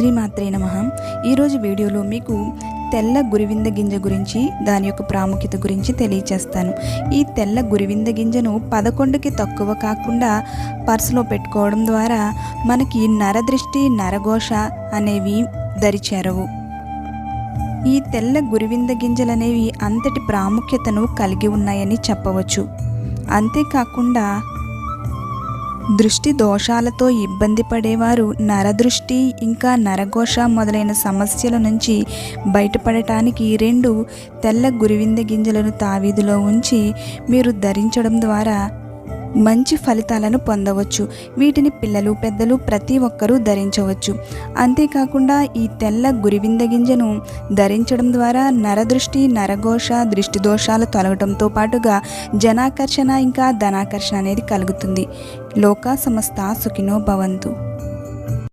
శ్రీమాత్రే నమః. ఈరోజు వీడియోలో మీకు తెల్ల గురివింద గింజ గురించి, దాని యొక్క ప్రాముఖ్యత గురించి తెలియచేస్తాను. ఈ తెల్ల గురివింద గింజను 11కి తక్కువ కాకుండా పర్సులో పెట్టుకోవడం ద్వారా మనకి నరదృష్టి, నరఘోష అనేవి దరిచేరవు. ఈ తెల్ల గురివింద గింజలనేవి అంతటి ప్రాముఖ్యతను కలిగి ఉన్నాయని చెప్పవచ్చు. అంతేకాకుండా దృష్టి దోషాలతో ఇబ్బంది పడేవారు నరదృష్టి ఇంకా నరఘోష మొదలైన సమస్యల నుంచి బయటపడటానికి 2 తెల్ల గురివింద గింజలను తావీదులో ఉంచి మీరు ధరించడం ద్వారా మంచి ఫలితాలను పొందవచ్చు. వీటిని పిల్లలు, పెద్దలు ప్రతి ఒక్కరూ ధరించవచ్చు. అంతేకాకుండా ఈ తెల్ల గురివింద గింజను ధరించడం ద్వారా నరదృష్టి, నరఘోష, దృష్టి దోషాలు తొలగడంతో పాటుగా జనాకర్షణ ఇంకా ధనాకర్షణ అనేది కలుగుతుంది. లోకా సమస్త సుఖినో భవంతు.